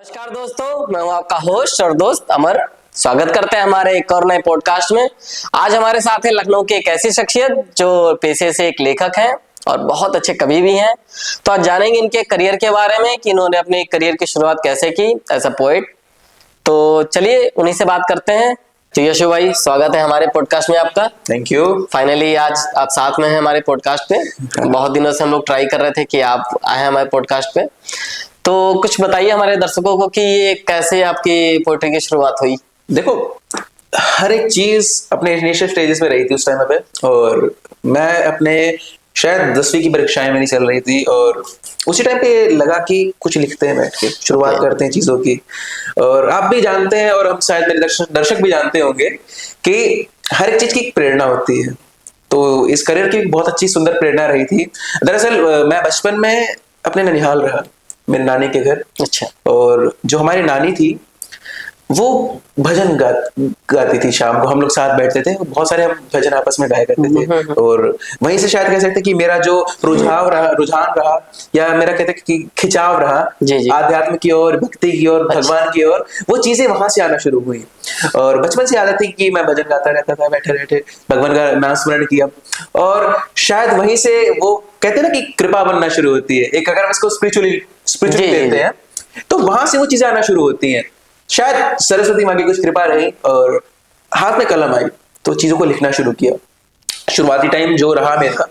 नमस्कार दोस्तों, मैं हूं आपका होस्ट और दोस्त अमर। स्वागत करते हैं हमारे एक और नए पॉडकास्ट में। आज हमारे साथ है लखनऊ की एक ऐसी शख्सियत जो पेशे से एक लेखक हैं और बहुत अच्छे कवि भी हैं। तो आज जानेंगे इनके करियर के बारे में कि इन्होंने अपने करियर की शुरुआत कैसे की एज अ पोएट। तो चलिए उन्हीं से बात करते हैं। तो यशु भाई, स्वागत है हमारे पॉडकास्ट में आपका। Thank you. फाइनली आज आप साथ में हैं हमारे पॉडकास्ट पे। बहुत दिनों से हम लोग ट्राई कर रहे थे कि आप आए हमारे पॉडकास्ट पे। तो कुछ बताइए हमारे दर्शकों को कि ये कैसे आपकी पोएट्री की शुरुआत हुई। देखो, हर एक चीज अपने इनिशियल स्टेजेस में रही थी उस टाइम पे। और मैं अपने शायद 10वीं की परीक्षाएं मेरी चल रही थी और उसी टाइम पे लगा कि कुछ लिखते हैं, बैठ के शुरुआत करते हैं चीजों की। और आप भी जानते हैं और हम शायद मेरे दर्शक भी जानते होंगे कि हर एक चीज की एक प्रेरणा होती है। तो इस करियर की बहुत अच्छी सुंदर प्रेरणा रही थी। दरअसल मैं बचपन में अपने ननिहाल रहा, मेरे नानी के घर। अच्छा। और जो हमारी नानी थी वो भजन गाती थी। शाम को हम लोग साथ बैठते थे, बहुत सारे हम भजन आपस में गाया करते थे। और वहीं से शायद कह सकते कि मेरा जो रुझान रहा या मेरा कहते कि खिंचाव रहा आध्यात्म की ओर, भक्ति की ओर, भगवान की ओर, वो चीजें वहां से आना शुरू हुई। और बचपन से आदत थी कि मैं भजन गाता रहता था, बैठे बैठे भगवान का नाम स्मरण किया। और शायद वहीं से वो कहते हैं ना कि कृपा बनना शुरू होती है। एक अगर हम इसको स्पिरिचुअली लेते हैं तो वहां से वो चीजें आना शुरू होती हैं। शायद सरस्वती माँ की कुछ कृपा रही और हाथ में कलम आई तो चीजों को लिखना शुरू किया। शुरुआती टाइम जो रहा मेरा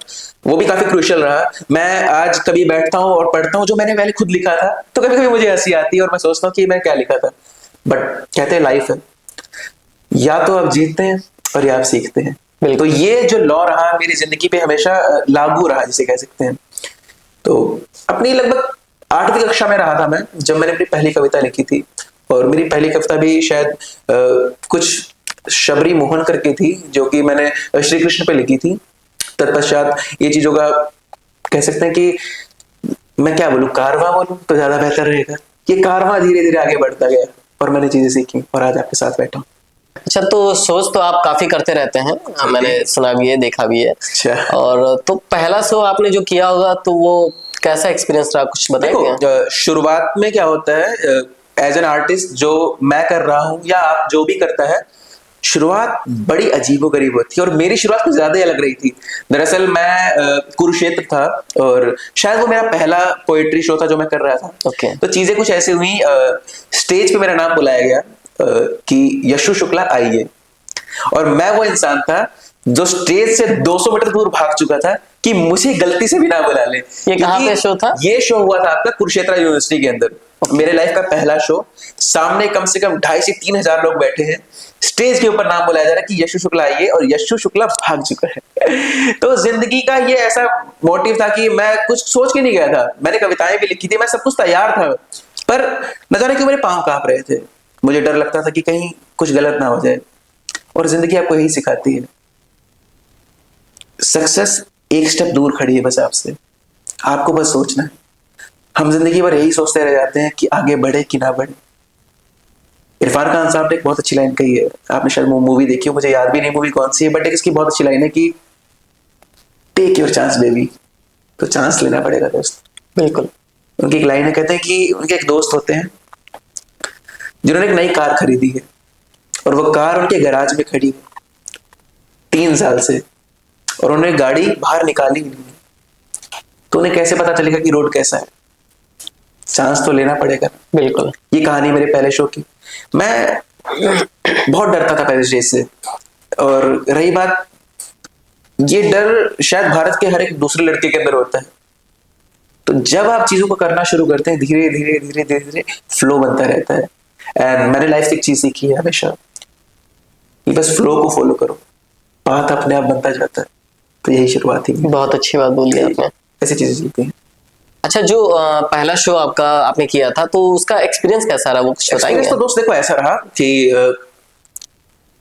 वो भी काफी क्रूशियल रहा। मैं आज कभी बैठता हूँ और पढ़ता हूँ जो मैंने पहले खुद लिखा था तो कभी कभी मुझे हंसी आती है और मैं सोचता हूँ कि मैं क्या लिखा था। बट कहते हैं लाइफ है, या तो आप जीतते हैं और या आप सीखते हैं। तो ये जो लॉ रहा मेरी जिंदगी पे हमेशा लागू रहा, जिसे कह सकते हैं। तो अपनी लगभग 8वीं कक्षा में रहा था मैं जब मैंने अपनी पहली कविता लिखी थी। और मेरी पहली कविता भी शायद कुछ शबरी मोहन करके थी जो कि मैंने श्री कृष्ण पे लिखी थी। तत्पश्चात ये चीजों का कह सकते हैं कि मैं क्या बोलूं, कारवां बोलूं तो ज्यादा बेहतर रहेगा। ये कारवां धीरे धीरे आगे बढ़ता गया और मैंने चीजें सीखी और आज आपके साथ बैठा हूँ। अच्छा, तो सोच तो आप काफी करते रहते हैं, मैंने सुना भी है, देखा भी है। अच्छा। और तो पहला शो आपने जो किया होगा तो वो कैसा एक्सपीरियंस रहा, कुछ बताइए। शुरुआत में क्या होता है, एज एन आर्टिस्ट जो मैं कर रहा हूं या आप जो भी करता है, शुरुआत बड़ी अजीबोगरीब होती है और मेरी शुरुआत कुछ ज्यादा ही अलग रही थी। दरअसल मैं कुरुक्षेत्र था और शायद वो मेरा पहला पोएट्री शो था जो मैं कर रहा था। तो चीजें कुछ ऐसे हुई, स्टेज पे मेरा नाम बुलाया गया कि यशु शुक्ला आइए। और मैं वो इंसान था जो स्टेज से 200 मीटर दूर भाग चुका था कि मुझे गलती से भी ना बुला ले। ये कहाँ पे शो था? ये शो हुआ था आपका कुरुक्षेत्र यूनिवर्सिटी के अंदर। मेरे लाइफ का पहला शो, सामने कम से कम 2,500 से 3,000 लोग बैठे हैं। स्टेज के ऊपर नाम बुलाया जा रहा है कि यशु शुक्ला आइए और यशु शुक्ला भाग चुका है। तो जिंदगी का ये ऐसा मोटिव था कि मैं कुछ सोच के नहीं गया था। मैंने कविताएं भी लिखी थी, मैं सब कुछ तैयार था, पर न जाने क्यों मेरे पांव कांप रहे थे। मुझे डर लगता था कि कहीं कुछ गलत ना हो जाए। और जिंदगी आपको यही सिखाती है, सक्सेस एक स्टेप दूर खड़ी है बस आपसे, आपको बस सोचना है। हम जिंदगी भर यही सोचते रह जाते हैं कि आगे बढ़े कि ना बढ़े। इरफान खान साहब ने एक बहुत अच्छी लाइन कही है, आपने शायद मूवी देखी हो, मुझे याद भी नहीं मूवी कौन सी है, बट एक इसकी बहुत अच्छी लाइन है कि टेक योर चांस बेबी। तो चांस लेना पड़ेगा दोस्त। बिल्कुल। उनकी एक लाइन है, कहते हैं कि उनके एक दोस्त होते हैं जिन्होंने एक नई कार खरीदी है और वो कार उनके गैराज में खड़ी है 3 साल से और उन्होंने गाड़ी बाहर निकाली नहीं। तो उन्हें कैसे पता चलेगा कि रोड कैसा है? चांस तो लेना पड़ेगा। बिल्कुल। ये कहानी मेरे पहले शो की। मैं बहुत डरता था पहले स्टेज से। और रही बात, ये डर शायद भारत के हर एक दूसरे लड़के के अंदर होता है। तो जब आप चीजों को करना शुरू करते हैं, धीरे धीरे धीरे धीरे धीरे फ्लो बनता रहता है। एंड मैंने लाइफ से एक चीज सीखी है हमेशा कि बस फ्लो को फॉलो करो, बात अपने आप बनता जाता है। तो यही शुरुआत थी। बहुत अच्छी बात बोल दी आपने। ऐसी चीजें चलती हैं। अच्छा, जो पहला शो आपका आपने किया था तो उसका एक्सपीरियंस कैसा रहा, वो कुछ बताएंगे? तो दोस्त देखो, ऐसा रहा कि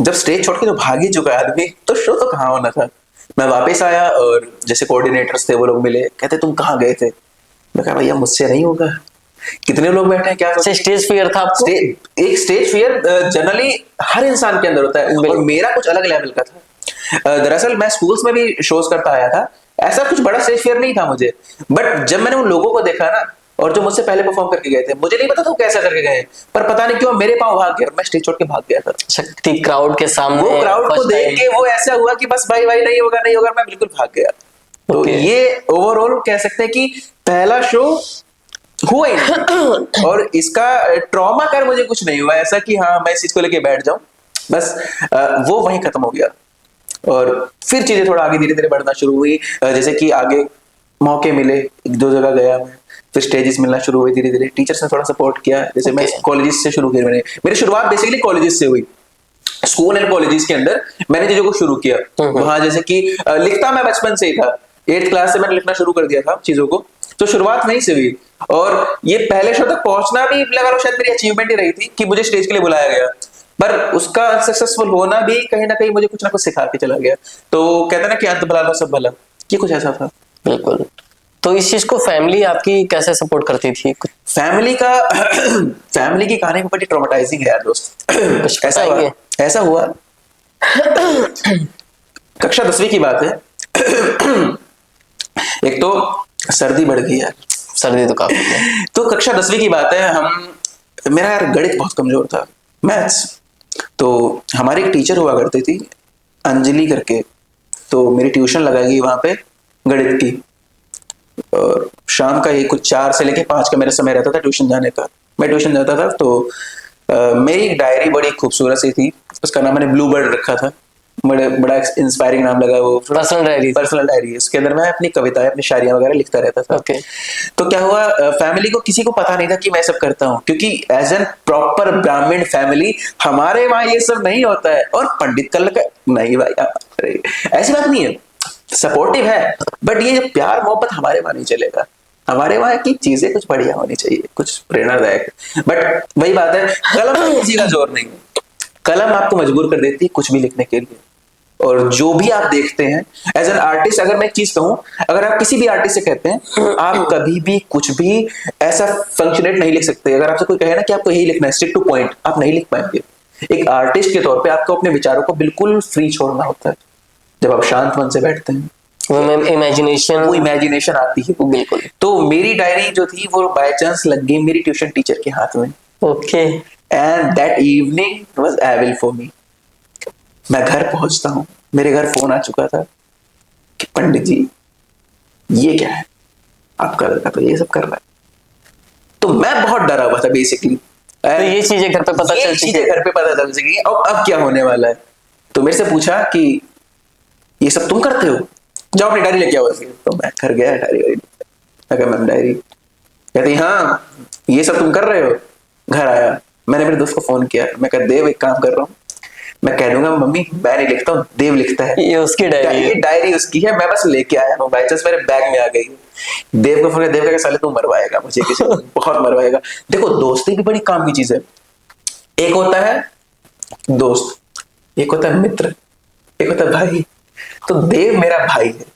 जब स्टेज छोड़ के जो भाग ही चुका आदमी तो शो तो कहाँ होना था। मैं वापस आया और जैसे कोऑर्डिनेटर्स थे वो लोग मिले, कहते तुम कहाँ गए थे? मैं कहा भैया मुझसे नहीं होगा, कितने लोग बैठे हैं, क्या स्टेज फियर था आपको? एक स्टेज फियर जनरली हर इंसान के अंदर होता है और मेरा कुछ अलग लेवल का था। दरअसल मैं स्कूल्स में भी शोज करता आया था, ऐसा कुछ बड़ा स्टेज फियर नहीं था मुझे। बट जब मैंने उन लोगों को देखा ना और जो मुझसे पहले परफॉर्म करके गए थे, मुझे नहीं पता था वो कैसा करके गए, पर पता नहीं क्यों मेरे पाँव भाग गया और मैं स्टेज छोड़ के भाग गया था। शक्ति क्राउड के सामने, वो क्राउड को first देख time। के वो ऐसा हुआ कि बस भाई भाई नहीं होगा नहीं होगा, मैं बिल्कुल भाग गया। तो Okay. ये ओवरऑल कह सकते हैं कि पहला शो हुआ ही नहीं। और इसका ट्रॉमा कर मुझे कुछ नहीं हुआ ऐसा कि हाँ मैं इस चीज को लेके बैठ जाऊं, बस वो वहीं खत्म हो गया। और फिर चीजें थोड़ा आगे धीरे धीरे बढ़ना शुरू हुई, जैसे कि आगे मौके मिले, एक दो जगह गया मैं, फिर स्टेजेस मिलना शुरू हुए धीरे धीरे, टीचर्स ने थोड़ा सपोर्ट किया। जैसे मैं Okay. कॉलेजेस से शुरू किया, मेरी शुरुआत बेसिकली कॉलेजेस से हुई। स्कूल एंड कॉलेजेस के अंदर मैंने चीजों को शुरू किया। वहां जैसे कि लिखता मैं बचपन से ही था, 8th क्लास से मैंने लिखना शुरू कर दिया था चीजों को, तो शुरुआत वहीं से हुई। और ये पहले शो तक पहुंचना भी लगा लो शायद मेरी अचीवमेंट ही रही थी कि मुझे स्टेज के लिए बुलाया गया, पर उसका सक्सेसफुल होना भी कहीं ना कहीं मुझे कुछ ना कुछ सिखा के चला गया। तो कहते हैं ना कि अंत भला लो सब भला, ये कुछ ऐसा था। बिल्कुल। तो इस चीज को फैमिली आपकी कैसे सपोर्ट करती थी? फैमिली का फैमिली की कहानी बड़ी ट्रॉमेटाइजिंग है यार दोस्त। कुछ ऐसा हुआ, बताएंगे? ऐसा हुआ कक्षा 10वीं की बात है। एक तो सर्दी बढ़ गई यार, सर्दी तो काफी है। तो कक्षा 10वीं की बात है, मेरा यार गणित बहुत कमजोर था, मैथ्स। तो हमारी एक टीचर हुआ करती थी अंजलि करके, तो मेरी ट्यूशन लगाई गई वहां पे गणित की। और शाम का ये कुछ 4 से लेके 5 का मेरा समय रहता था ट्यूशन जाने का। मैं ट्यूशन जाता था तो मेरी एक डायरी बड़ी खूबसूरत सी थी, उसका नाम मैंने ब्लू बर्ड रखा था, बड़ा इंस्पायरिंग नाम लगा वो। Personal diary. पर्सनल डायरी, उसके अंदर मैं अपनी कविताएं अपनी शायरियां वगैरह लिखता रहता था। ओके। तो क्या हुआ, फैमिली को किसी को पता नहीं था कि मैं सब करता हूँ, क्योंकि एज एन प्रॉपर ब्राह्मण फैमिली हमारे वहां ये सब नहीं होता है। और पंडित कल का नहीं भाई, अरे ऐसी बात नहीं है, सपोर्टिव है, बट ये प्यार मोहब्बत हमारे वहां नहीं चलेगा। हमारे वहां की चीजें कुछ बढ़िया होनी चाहिए, कुछ प्रेरणादायक। बट वही बात है, कलम पर किसी का जोर नहीं है, कलम आपको मजबूर कर देती है कुछ भी लिखने के लिए। और जो भी आप देखते हैं एज एन आर्टिस्ट, अगर मैं एक चीज कहूं, अगर आप किसी भी आर्टिस्ट से कहते हैं आप कभी भी कुछ भी ऐसा फंक्शनेट नहीं लिख सकते। अगर आपसे कोई कहे ना कि आपको यही लिखना है स्ट्रिक्ट टू पॉइंट, आप नहीं लिख पाएंगे। एक आर्टिस्ट के तौर पे आपको अपने विचारों को बिल्कुल फ्री छोड़ना होता है। जब आप शांत मन से बैठते हैं वो इमेजिनेशन आती है। बिल्कुल। तो मेरी डायरी जो थी वो बाय चांस लग गई मेरी ट्यूशन टीचर के हाथ में। Okay. And that evening was evil for me. मैं घर पहुंचता हूं, मेरे घर फोन आ चुका था कि पंडित जी ये क्या है, आपका लड़का तो ये सब कर रहा है। तो मैं बहुत डरा हुआ था बेसिकली। तो ये चीजें घर पे पता चल चुकी है। घर पे पता चल चुकी है, अब क्या होने वाला है। तो मेरे से पूछा कि ये सब तुम करते हो, जाओ अपनी डायरी लेके आओ। तो मैं घर गया, डायरी मैम डायरी, कहती हाँ ये सब तुम कर रहे हो। घर आया, मैंने मेरे दोस्त को फोन किया, मैं कहा देव एक काम कर रहा हूँ, मैं कह दूंगा मम्मी मैं नहीं लिखता हूँ, देव लिखता है, ये उसकी डायरी है। ये डायरी उसकी है, मैं बस लेके आया हूँ, बाई चांस मेरे बैग में आ गई। देव को फोन, देव का साले तू मरवाएगा मुझे, किसी बहुत मरवाएगा। देखो दोस्ती भी बड़ी काम की चीज है। एक होता है दोस्त, एक होता है मित्र, एक होता है भाई। तो देव मेरा भाई है।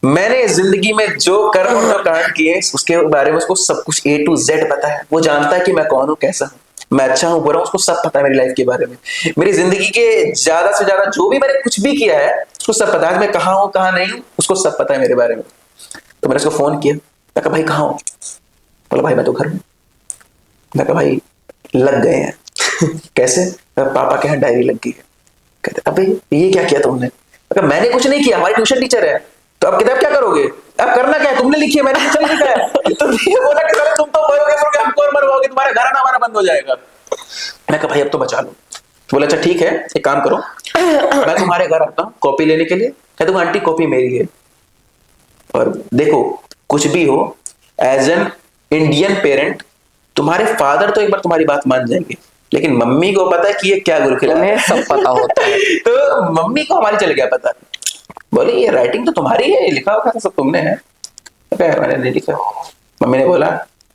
मैंने जिंदगी में जो कर्म और कांड किए उसके बारे में उसको सब कुछ A to Z पता है। वो जानता है कि मैं कौन हूँ, कैसा हूँ, मैं अच्छा हूँ बुरा हूँ, उसको सब पता है मेरी लाइफ के बारे में। मेरी जिंदगी के ज्यादा से ज्यादा जो भी मैंने कुछ भी किया है उसको सब पता है। मैं कहाँ हूँ कहाँ नहीं हूँ उसको सब पता है मेरे बारे में। तो मैंने उसको फोन किया, मैं कहा भाई कहाँ हूँ, बोला भाई मैं तो घर हूँ। मैं कहा भाई लग गए हैं कैसे, पापा के यहाँ डायरी लग गई है। कहते अबे ये क्या किया तुमने। मैंने कुछ नहीं किया, हमारी ट्यूशन टीचर है, तो अब किताब क्या करोगे, अब करना क्या है, तुमने लिखी है मैंने कुछ नहीं लिखा है। तो ये बोला कि तुम तो मरोगे, हमको और मरवाओगे, तुम्हारा घर आना हमारा बंद हो जाएगा। मैं कहा भाई अब तो बचा लो। तो बोला अच्छा ठीक है एक काम करो, मैं तुम्हारे घर आता हूँ कॉपी लेने के लिए। कह दूंगा आंटी कॉपी मेरी है। और देखो कुछ भी हो, एज एन इंडियन पेरेंट तुम्हारे फादर तो एक बार तुम्हारी बात मान जाएंगे, लेकिन मम्मी को पता है कि ये क्या गुरु खिला है, सब पता होता है। तो मम्मी को हमारी चल गया पता। बोले ये राइटिंग तो तुम्हारी है, लिखा होगा सब तुमने है। मैंने नहीं लिखा। मम्मी ने बोला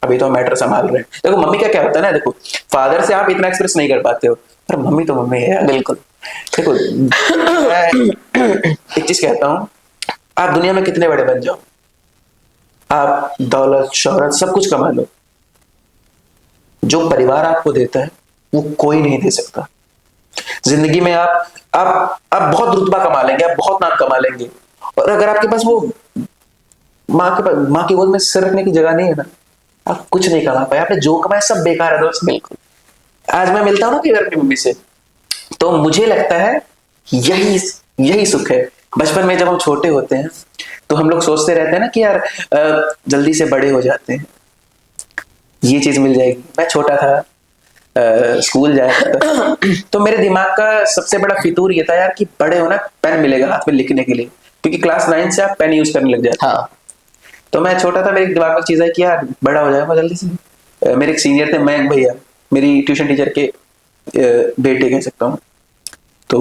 अभी तो मैटर संभाल रहे हैं। देखो मम्मी का क्या होता है ना, देखो फादर से आप इतना एक्सप्रेस नहीं कर पाते हो, पर मम्मी तो मम्मी है। बिल्कुल। देखो एक चीज कहता हूँ, आप दुनिया में कितने बड़े बन जाओ, आप दौलत शोहरत सब कुछ कमा लो, जो परिवार आपको देता है वो कोई नहीं दे सकता। जिंदगी में आप बहुत रुतबा कमा लेंगे, आप बहुत नाम कमा लेंगे, और अगर आपके पास वो माँ की गोद में सिर रखने की जगह नहीं है ना, आप कुछ नहीं कमा पाए, आपने जो कमाया सब बेकार है दोस्त। बिल्कुल। आज मैं मिलता हूँ ना कई बार अपनी मम्मी से, तो मुझे लगता है यही यही सुख है। बचपन में जब हम छोटे होते हैं तो हम लोग सोचते रहते हैं ना कि यार जल्दी से बड़े हो जाते हैं, ये चीज मिल जाएगी। मैं छोटा था, स्कूल जाया करता था, तो मेरे दिमाग का सबसे बड़ा फितूर ये था यार कि बड़े होना पेन मिलेगा हाथ में लिखने के लिए, क्योंकि क्लास 9 से आप पेन यूज करने लग जाते हैं। हाँ। तो मैं छोटा था, मेरे दिमाग में चीज है कि यार बड़ा हो जाएगा जल्दी से। मेरे एक सीनियर थे मयंक भैया, मेरी ट्यूशन टीचर के बेटे कह सकता हूँ। तो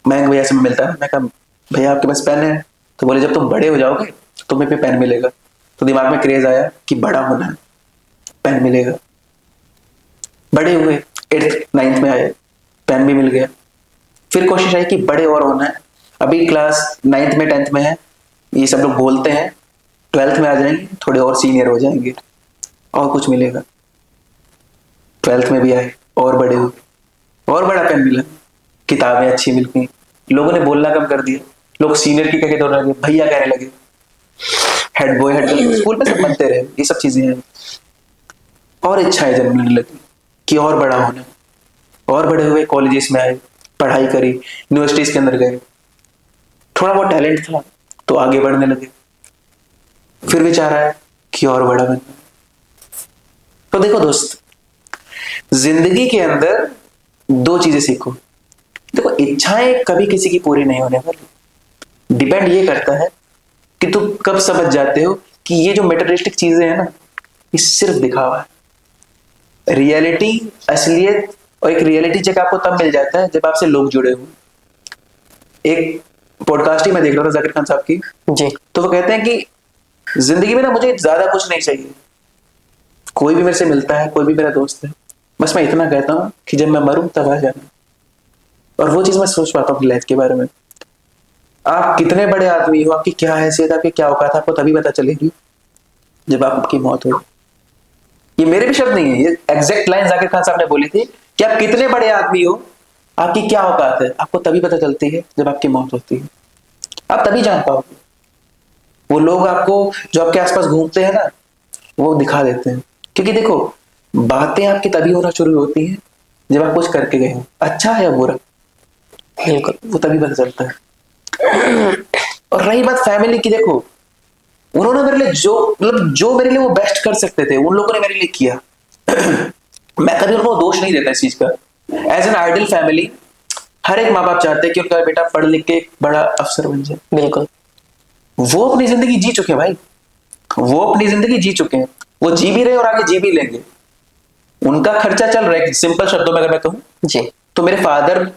मयंक भैया से मैं मिलता, मैं कहा भैया आपके पास पेन है? तो बोले जब तुम बड़े हो जाओगे तो तुम्हें पे पेन मिलेगा। तो दिमाग में क्रेज आया कि बड़ा होना है, पेन मिलेगा। बड़े हुए, 8th 9th में आए, पेन भी मिल गया। फिर कोशिश आई कि बड़े और होना है, अभी क्लास 9th में 10th में है, ये सब लोग बोलते हैं 12th में आ जाएंगे, थोड़े और सीनियर हो जाएंगे और कुछ मिलेगा। 12th में भी आए और बड़े हुए, और बड़ा पेन मिला, किताबें अच्छी मिल गई, लोगों ने बोलना कम कर दिया, लोग सीनियर की कह दौड़ने लगे, भैया कहने लगे, head boy head girl school में सब बनते रहे, ये सब चीजें हैं। और इच्छाएं जन्मने लगी कि और बड़ा होना, और बड़े हुए, कॉलेजेस में आए, पढ़ाई करी, यूनिवर्सिटीज के अंदर गए, थोड़ा बहुत टैलेंट था तो आगे बढ़ने लगे। फिर विचार आया कि और बड़ा बनना। तो देखो दोस्त, जिंदगी के अंदर 2 चीजें सीखो। देखो, इच्छाएं कभी किसी की पूरी नहीं होने वाली। डिपेंड ये करता है कि तुम कब समझ जाते हो कि ये जो मेटेरियलिस्टिक चीजें हैं ना, ये सिर्फ दिखावा है। रियलिटी, असलियत, और एक रियलिटी चेक आपको तब मिल जाता है जब आपसे लोग जुड़े हो। एक पॉडकास्ट ही मैं देख रहा था जाकिर खान साहब की जी। तो वो कहते हैं कि जिंदगी में ना मुझे ज्यादा कुछ नहीं चाहिए, कोई भी मेरे से मिलता है, कोई भी मेरा दोस्त है, बस मैं इतना कहता हूँ कि जब मैं मरूं तब आ जाना। और वो चीज मैं सोच पाता हूँ अपनी लाइफ के बारे में। आप कितने बड़े आदमी हो, आपकी क्या हैसियत, आपकी क्या औकात है, आपको तभी पता चलेगी जब आपकी मौत हो। ये मेरे भी शब्द नहीं है, ये एग्जैक्ट लाइन जाकिर खान साहब ने बोली थी कि आप कितने बड़े आदमी हो, आपकी क्या औकात है, आपको तभी पता चलती है जब आपकी मौत होती है। आप तभी जान पाओगे। वो लोग आपको जो आपके आसपास घूमते हैं ना, वो दिखा देते हैं। क्योंकि देखो, बातें आपकी तभी होना शुरू होती है जब आप कुछ करके गए हो, अच्छा है या बुरा, बिल्कुल। वो तभी पता चलता है। और रही बात फैमिली की, देखो उन्होंने मेरे लिए जो मेरे लिए वो बेस्ट कर सकते थे, उन लोगों ने मेरे लिए किया। मैं कभी उनको दोष नहीं देता इस चीज का। एज एन आइडियल फैमिली, हर एक माँ बाप चाहते हैं कि उनका बेटा पढ़ लिख के एक बड़ा अफसर बन जाए। बिल्कुल। वो अपनी जिंदगी जी चुके हैं भाई, वो अपनी जिंदगी जी चुके हैं, वो जी भी रहे और आगे जी भी लेंगे, उनका खर्चा चल रहा है। सिंपल शब्दों में अगर मैं कहूं जी। तो मेरे फादर,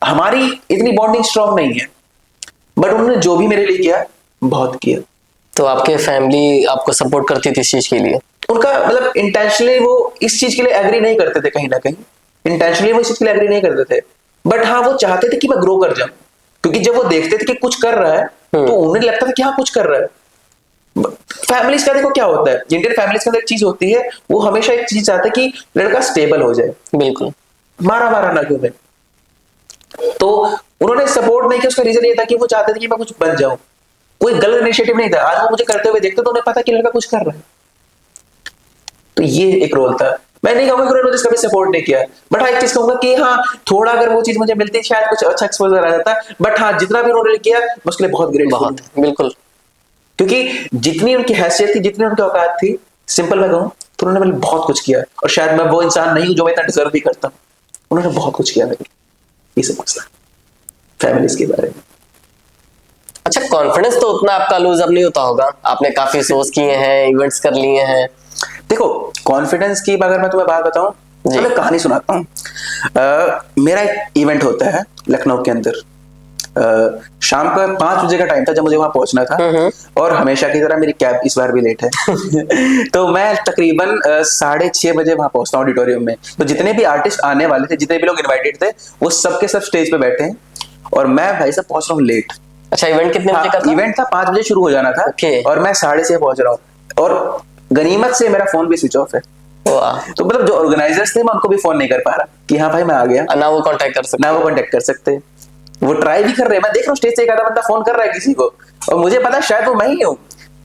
हमारी इतनी बॉन्डिंग स्ट्रांग नहीं है, बट उन्होंने जो भी मेरे लिए किया बहुत किया। तो आपके फैमिली आपको सपोर्ट करती थी इस चीज के लिए? उनका मतलब इंटेंशनली वो इस चीज के लिए एग्री नहीं करते थे, कहीं ना कहीं इंटेंशनली वो इस चीज के लिए एग्री नहीं करते थे, बट हाँ वो चाहते थे कि मैं ग्रो कर जाऊं। क्योंकि जब वो देखते थे कि कुछ कर रहा है तो उन्हें लगता था कि हाँ कुछ कर रहा है। फैमिलीज का देखो क्या होता है, इंडियन फैमिलीज के अंदर एक चीज होती है, वो हमेशा एक चीज चाहते हैं कि लड़का स्टेबल हो जाए, बिल्कुल। मारा मारा ना क्यों। तो उन्होंने सपोर्ट नहीं किया, उसका रीजन ये था कि वो चाहते थे कि मैं कुछ बन जाऊं। कोई गलत इनिशिएटिव नहीं था। आज वो मुझे करते हुए देखते तो उन्हें पता कि लड़का कुछ कर रहा है। तो ये एक रोल था। मैं नहीं कहूंगा कि उन्होंने मुझे कभी सपोर्ट नहीं किया, बट हाँ एक चीज कहूंगा कि हाँ थोड़ा अगर वो चीज मुझे मिलती शायद कुछ अच्छा एक्सपोजर आ जाता। बट हाँ जितना भी उन्होंने किया मैं उसके लिए बहुत ग्रेटफुल हूं। बहुत। बिल्कुल। क्योंकि जितनी उनकी हैसियत थी, जितनी उनकी औकात थी, सिंपल मैं कहूँ तो उन्होंने मेरे लिए बहुत कुछ किया। और शायद मैं वो इंसान नहीं हूं जो मैं इतना डिजर्व भी करता हूँ। उन्होंने बहुत कुछ किया मेरे लिए। ये सब कुछ था फैमिलीज के बारे में। अच्छा, कॉन्फिडेंस तो उतना आपका लूज अब नहीं होता होगा, आपने काफी शोज किए हैं, इवेंट्स कर लिए हैं। देखो, कॉन्फिडेंस की अगर मैं तुम्हें बात बताऊं तो मैं कहानी सुनाता हूँ। मेरा एक इवेंट होता है लखनऊ के अंदर। शाम का 5 बजे का टाइम था जब मुझे वहां पहुंचना था, और हमेशा की तरह मेरी कैब इस बार भी लेट है। तो मैं तकरीबन 6:30 बजे वहां पहुंचता हूँ ऑडिटोरियम में। तो जितने भी आर्टिस्ट आने वाले थे, जितने भी लोग इन्वाइटेड थे, वो सबके सब स्टेज पे बैठे हैं और मैं भाई साहब पहुंच रहा हूँ लेट। अच्छा, इवेंट कितने बजे का था? इवेंट था 5 बजे शुरू हो जाना था। और मैं 6:30 पहुंच रहा हूँ, और गनीमत से मेरा फोन भी स्विच ऑफ है। तो मतलब जो ऑर्गेनाइजर्स थे मैं उनको भी फोन नहीं कर पा रहा कि हाँ भाई मैं आ गया। ना वो कांटेक्ट कर सकते, ना वो कांटेक्ट कर सकते। वो ट्राई भी कर रहे हैं, मैं देख रहा हूँ स्टेज से एक आधा बंदा फोन कर रहा है किसी को, और मुझे पता है शायद वो मैं ही हूँ,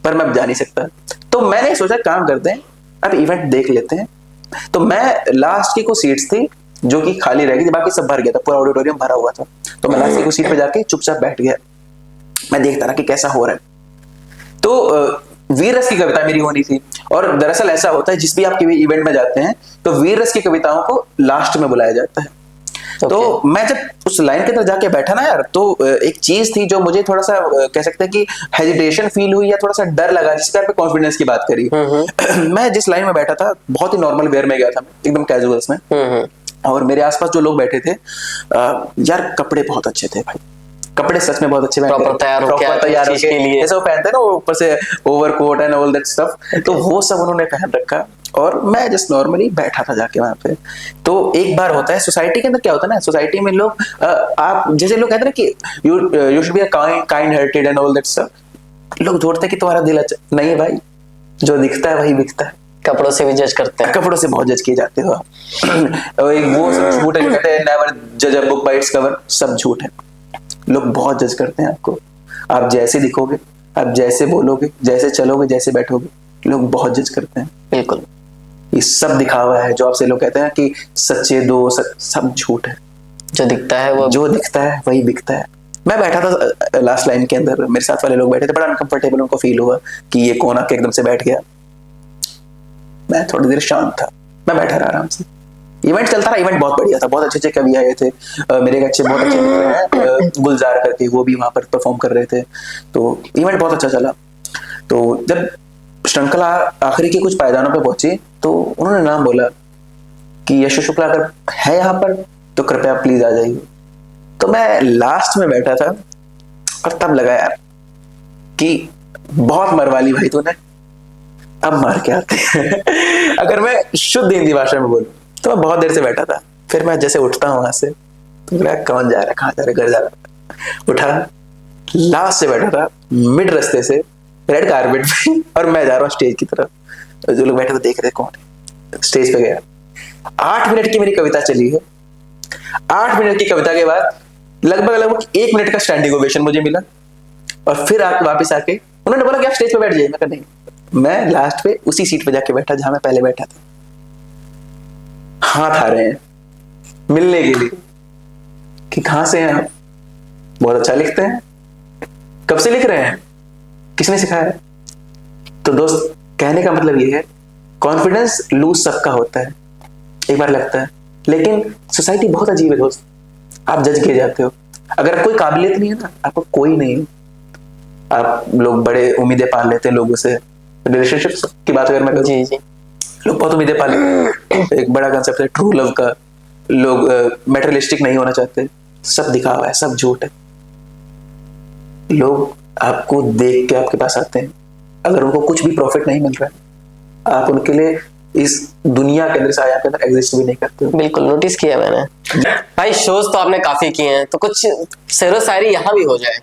पर मैं जा नहीं सकता। तो मैंने सोचा काम करते हैं, अब इवेंट देख लेते हैं। तो मैं लास्ट की कुछ सीट्स थी जो कि खाली रह गई थी, बाकी सब भर गया था, पूरा ऑडिटोरियम भरा हुआ था। तो मैं लास्ट की कुछ सीट पे जाके चुपचाप बैठ गया, मैं देखता रहा कि कैसा हो रहा है। तो वीर रस की कविता मेरी होनी थी, और दरअसल ऐसा होता है जिस भी आपके भी इवेंट में जाते हैं तो वीर रस की कविताओं को लास्ट में बुलाया जाता है। तो मैं जब उस लाइन के अंदर जाके बैठा ना यार, तो एक चीज थी जो मुझे थोड़ा सा कह सकते हैं कि हेजिटेशन फील हुई या थोड़ा सा डर लगा, जिसके पे कॉन्फिडेंस की बात करी। मैं जिस लाइन में बैठा था बहुत ही नॉर्मल वेयर में गया था, एकदम कैजुअल्स में, और मेरे आसपास जो लोग बैठे थे यार कपड़े बहुत अच्छे थे भाई, कपड़े सच में बहुत अच्छे प्रॉपर तैयार हो के लिए जैसे वो पहनते हैं ना, वो ऊपर से overcoat and all that stuff, तो वो सब उन्होंने पहन रखा, और मैं जस्ट नॉर्मली बैठा था जाके वहां पे। तो एक बार होता है सोसाइटी के अंदर, क्या होता है ना, सोसाइटी में लोग आप जैसे लोग कहते हैं ना कि you should be kind hearted and all that stuff, लोग जोड़ते हैं कि तुम्हारा दिल अच्छा नहीं है भाई, जो दिखता है वही बिकता है। कपड़ों से भी जज करते हैं, कपड़ों से बहुत जज किए जाते हो और एक वो सब झूठ है, कहते हैं नेवर जज a book by its cover, सब झूठ है। लोग बहुत जज करते हैं आपको, आप जैसे दिखोगे, आप जैसे बोलोगे, जैसे चलोगे, जैसे बैठोगे, लोग बहुत जज करते हैं। बिल्कुल, ये सब दिखावा है जो आपसे लोग कहते हैं कि सच्चे दोस्त, सब झूठ है। जो दिखता है वो, जो दिखता है वही बिकता है। मैं बैठा था लास्ट लाइन के अंदर, मेरे साथ वाले लोग बैठे थे, बड़ा अनकंफर्टेबल उनको फील हुआ कि ये कौन आके एकदम से बैठ गया। मैं थोड़ी देर शांत था, मैं बैठा रहा आराम से, इवेंट चलता रहा। इवेंट बहुत बढ़िया था, बहुत अच्छे अच्छे कवि आए थे, मेरे एक अच्छे बहुत अच्छे मित्र हैं गुलजार करके, वो भी वहां पर परफॉर्म कर रहे थे, तो इवेंट बहुत अच्छा चला। तो जब श्रृंखला आखिरी के कुछ पायदानों पे पहुंची तो उन्होंने नाम बोला कि यश शुक्ला अगर है यहाँ पर तो कृपया प्लीज आ जाइए। तो मैं लास्ट में बैठा था, और तब लगा यार कि बहुत मरवाली भाई तूने, अब मार के आते हैं अगर मैं शुद्ध हिंदी भाषा में बोलूं तो मैं बहुत देर से बैठा था। फिर मैं जैसे उठता हूं वहां से, तो लगा कौन जा रहा है, कहाँ जा रहा है, घर जा रहा है। उठा, लास्ट से बैठा था, मिड रास्ते से रेड कारपेट पे, और मैं जा रहा हूँ स्टेज की तरफ। जो लोग बैठे थे देख रहे कौन है, स्टेज पे गया। 8 मिनट की मेरी कविता चली है। 8 मिनट की कविता के बाद लगभग 1 मिनट का स्टैंडिंग ओवेशन मुझे मिला, और फिर वापस आके उन्होंने बोला कि आप स्टेज पे बैठ जाइए। मैं कहा नहीं, मैं लास्ट पे उसी सीट पे जाके बैठा जहां मैं पहले बैठा था। हाथ आ रहे हैं मिलने के लिए कि कहां से हैं आप, बहुत अच्छा लिखते हैं, कब से लिख रहे हैं, किसने सिखाया। तो दोस्त कहने का मतलब ये है, कॉन्फिडेंस लूज सबका होता है, एक बार लगता है, लेकिन सोसाइटी बहुत अजीब है दोस्त, आप जज किए जाते हो। अगर कोई काबिलियत नहीं है ना, आपको कोई नहीं है, आप लोग बड़े उम्मीदें पाल लेते हैं लोगों से। रिलेशनशिप की बात अगर मैं करूं, जी जी, लोग बहुत उम्मीदें पाल लेते हैं। एक बड़ा कंसेप्ट है ट्रू लव का, लोग मेटेरियलिस्टिक नहीं होना चाहते, सब दिखावा है, सब झूठ है। लोग आपको देख के आपके पास आते हैं, अगर उनको कुछ भी प्रॉफिट नहीं मिल रहा है, आप उनके लिए इस दुनिया के अंदर, साया के अंदर एग्जिस्ट भी नहीं करते। बिल्कुल, नोटिस किया मैंने। भाई शोज तो आपने काफी किए हैं, तो कुछ शेरो शायरी यहाँ भी हो जाए।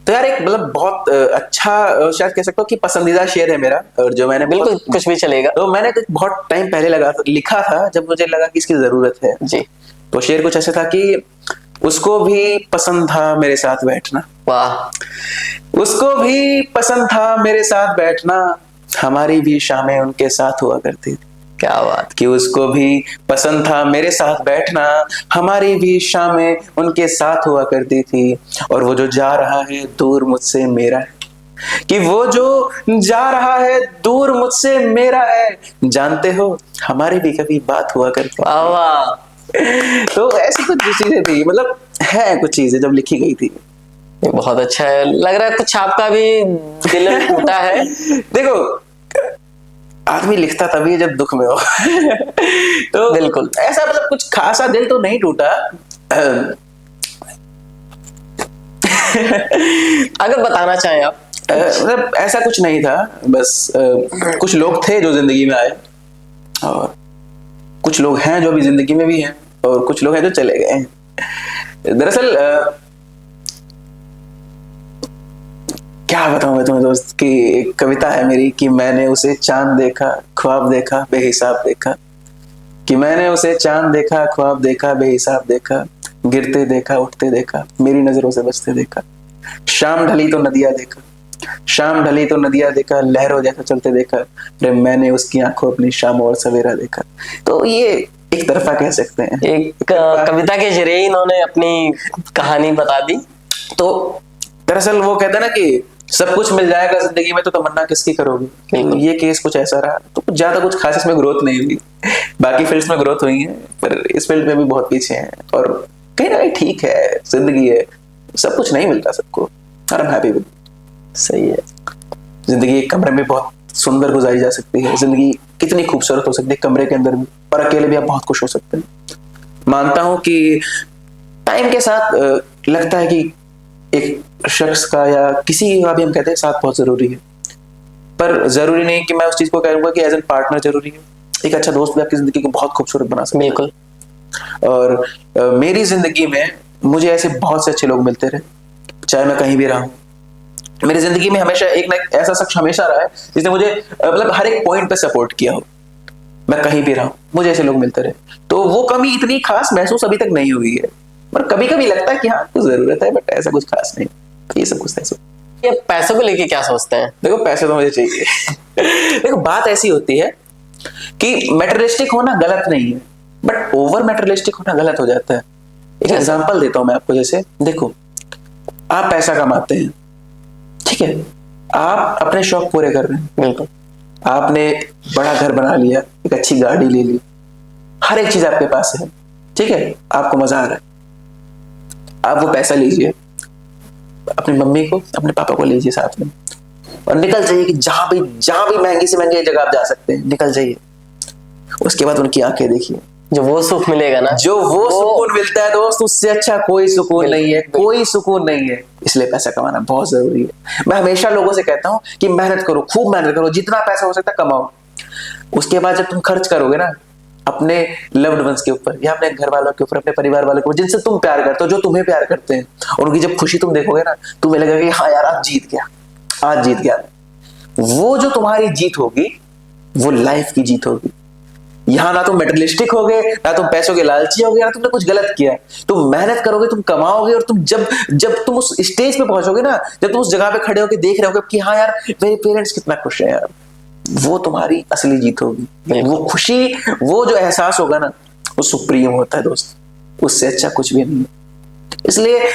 तो यार एक मतलब बहुत अच्छा, शायद कह सकता हूँ कि पसंदीदा शेर है मेरा, और जो मैंने बिल्कुल कुछ भी चलेगा। तो मैंने बहुत टाइम पहले लिखा था, जब मुझे लगा कि इसकी जरूरत है जी। तो शेर कुछ ऐसा था कि उसको भी पसंद था मेरे साथ बैठना, वाह, उसको भी पसंद था मेरे साथ बैठना, हमारी भी शामें उनके साथ हुआ करती थी। क्या बात, कि उसको भी पसंद था मेरे साथ बैठना, हमारी भी शामें उनके साथ हुआ करती थी, और वो जो जा रहा है दूर मुझसे मेरा है, कि वो जो जा रहा है दूर मुझसे मेरा है, जानते हो हमारी भी कभी बात हुआ करती। वाह। तो ऐसी कुछ चीजें थी, मतलब है कुछ चीजें जब लिखी गई थी। बहुत अच्छा है, लग रहा है कुछ आपका भी दिल टूटा है। देखो आदमी लिखता तभी है जब दुख में हो तो बिल्कुल ऐसा, मतलब कुछ खासा दिल तो नहीं टूटा। अगर बताना चाहें आप, मतलब ऐसा कुछ नहीं था, बस कुछ लोग थे जो जिंदगी में आए, और कुछ लोग हैं जो अभी जिंदगी में भी हैं, और कुछ लोग हैं जो चले गए हैं। दरअसल क्या बताऊं मैं तुम्हें दोस्त कि एक कविता है मेरी कि मैंने उसे चांद देखा, ख्वाब देखा, बेहिसाब देखा, कि मैंने उसे चांद देखा, ख्वाब देखा, बेहिसाब देखा, गिरते देखा, उठते देखा, मेरी नजरों से बचते देखा, शाम ढली तो नदियां देखा, शाम ढली तो नदिया देखा, लहरों जैसा चलते देखा, अरे मैंने उसकी आंखों अपनी शाम और सवेरा देखा। तो ये एक तरफा कह सकते हैं, एक कविता के जरिए इन्होंने अपनी कहानी बता दी। तो दरअसल वो कहते हैं ना कि सब कुछ मिल जाएगा जिंदगी में तो तमन्ना किसकी करोगे। तो ये केस कुछ ऐसा रहा, तो कुछ ज्यादा कुछ खास इसमें ग्रोथ नहीं हुई। बाकी फील्ड्स में ग्रोथ हुई है, पर इस फील्ड में भी बहुत पीछे हैं। और कहीं ना कहीं ठीक है, जिंदगी है, सब कुछ नहीं मिलता सबको, और I'm happy with it। सही है। जिंदगी एक कमरे में बहुत सुंदर गुजारी जा सकती है, जिंदगी कितनी खूबसूरत हो सकती है कमरे के अंदर भी, और अकेले भी आप बहुत खुश हो सकते हैं। मानता हूं कि टाइम के साथ लगता है कि एक शख्स का या किसी का भी हम कहते हैं साथ बहुत जरूरी है, पर जरूरी नहीं कि मैं उस चीज को कहूंगा कि एज एन पार्टनर जरूरी है। एक अच्छा दोस्त भी आपकी जिंदगी को बहुत खूबसूरत बना सकता है। बिल्कुल। और मेरी जिंदगी में मुझे ऐसे बहुत से अच्छे लोग मिलते रहे, चाहे मैं कहीं भी रहा हूं। मेरी जिंदगी में हमेशा एक ना एक ऐसा शख्स हमेशा रहा है जिसने मुझे मतलब हर एक पॉइंट पे सपोर्ट किया हो। मैं कहीं भी रहा हूं, मुझे ऐसे लोग मिलते रहे, तो वो कमी इतनी खास महसूस अभी तक नहीं हुई है। पर कभी कभी लगता है कि हाँ कुछ जरूरत है, बट ऐसा कुछ खास नहीं। ये सब कुछ ऐसा। ये पैसों को लेके क्या सोचते हैं? देखो पैसे तो मुझे चाहिए। देखो बात ऐसी होती है कि मेटेरियलिस्टिक होना गलत नहीं है, बट ओवर मेटेरियलिस्टिक होना गलत हो जाता है। एक एग्जांपल देता हूं मैं आपको। जैसे देखो, आप पैसा कमाते हैं, ठीक है, आप अपने शौक पूरे कर रहे हैं, बिल्कुल। आपने बड़ा घर बना लिया, एक अच्छी गाड़ी ले ली, हर एक चीज आपके पास है, ठीक है, आपको मजा आ रहा है। आप वो पैसा लीजिए, अपनी मम्मी को अपने पापा को लीजिए साथ में, और निकल जाइए कि जहां भी महंगी से महंगी जगह आप जा सकते हैं, निकल जाइए। उसके बाद उनकी आंखें देखिए, जो वो सुख मिलेगा ना, जो वो सुकून मिलता है दोस्त, उससे अच्छा कोई सुकून नहीं है, कोई सुकून नहीं है। इसलिए पैसा कमाना बहुत जरूरी है। मैं हमेशा लोगों से कहता हूं कि मेहनत करो, खूब मेहनत करो, जितना पैसा हो सकता है कमाओ। उसके बाद जब तुम खर्च करोगे ना अपने लव्ड वंस के ऊपर, या अपने घर वालों के ऊपर, अपने परिवार वालों के ऊपर, जिनसे तुम प्यार करते हो, जो तुम्हें प्यार करते हैं, और उनकी जब खुशी तुम देखोगे ना, तुम्हें लगेगा कि हाँ यार आज जीत गया, आज जीत गया। वो जो तुम्हारी जीत होगी वो लाइफ की जीत होगी। यहां ना तुम मेटेरियलिस्टिक होगे, ना तुम पैसों के लालची होगे, ना तुमने कुछ गलत किया। तुम मेहनत करोगे, तुम कमाओगे, और तुम जब तुम उस स्टेज पे पहुंचोगे ना, जब तुम उस जगह पे खड़े होकर देख रहे होगे कि हाँ यार मेरे पेरेंट्स कितना खुश है यार, वो तुम्हारी असली जीत होगी। वो खुशी, वो जो एहसास होगा ना, वो सुप्रीम होता है दोस्त, उससे अच्छा कुछ भी नहीं है। इसलिए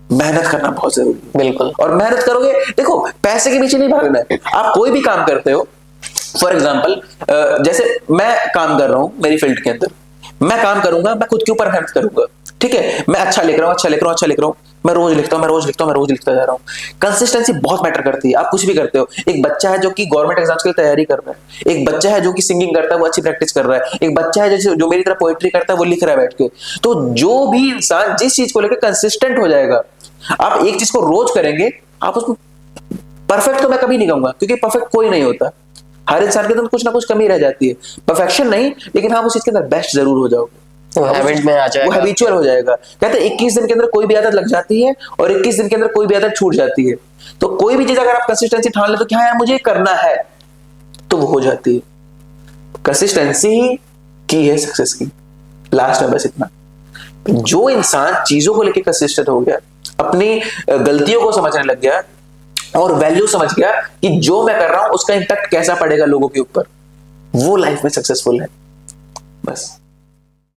मेहनत करना बहुत जरूरी है। बिल्कुल। और मेहनत करोगे, देखो पैसे के पीछे नहीं भागना है। आप कोई भी काम करते हो, फॉर एग्जाम्पल जैसे मैं काम कर रहा हूं मेरी फील्ड के अंदर, मैं काम करूंगा, मैं खुद के ऊपर मेहनत करूंगा, ठीक है, मैं अच्छा लिख रहा हूं, अच्छा लिख रहा हूं, अच्छा लिख रहा हूं, मैं रोज लिखता हूं, मैं रोज लिखता हूं, मैं रोज लिखता जा रहा हूं। कंसिस्टेंसी बहुत मैटर करती है। आप कुछ भी करते हो, एक बच्चा है जो कि गवर्नमेंट एग्जाम्स के लिए तैयारी कर रहा है, एक बच्चा है जो कि सिंगिंग करता है, वो अच्छी प्रैक्टिस कर रहा है, एक बच्चा है जो मेरी तरह पोएट्री करता है, वो लिख रहा है बैठ के। तो जो भी इंसान जिस चीज को लेकर कंसिस्टेंट हो जाएगा, आप एक चीज को रोज करेंगे, आप उसको परफेक्ट तो मैं कभी नहीं कहूंगा, क्योंकि परफेक्ट कोई नहीं होता। हर इंसान के अंदर कुछ ना कुछ कमी रह जाती है, परफेक्शन नहीं, लेकिन हाँ उस चीज के अंदर बेस्ट जरूर हो जाओगे, वो हैबिट में आ जाएगा, वो हैबिचुअल हो जाएगा। कहते हैं 21 दिन के अंदर कोई भी आदत लग जाती है, और 21 दिन के अंदर कोई भी आदत छूट जाती है। तो कोई भी चीज अगर आप कंसिस्टेंसी ठान ले तो क्या यार मुझे करना है, तो वो हो जाती है। कंसिस्टेंसी ही की है सक्सेस की। लास्ट में बस इतना, जो इंसान चीजों को लेकर कंसिस्टेंट हो गया, अपनी गलतियों को समझने लग गया, और वैल्यू समझ गया कि जो मैं कर रहा हूं उसका इंपैक्ट कैसा पड़ेगा लोगों के ऊपर, वो लाइफ में सक्सेसफुल है। बस।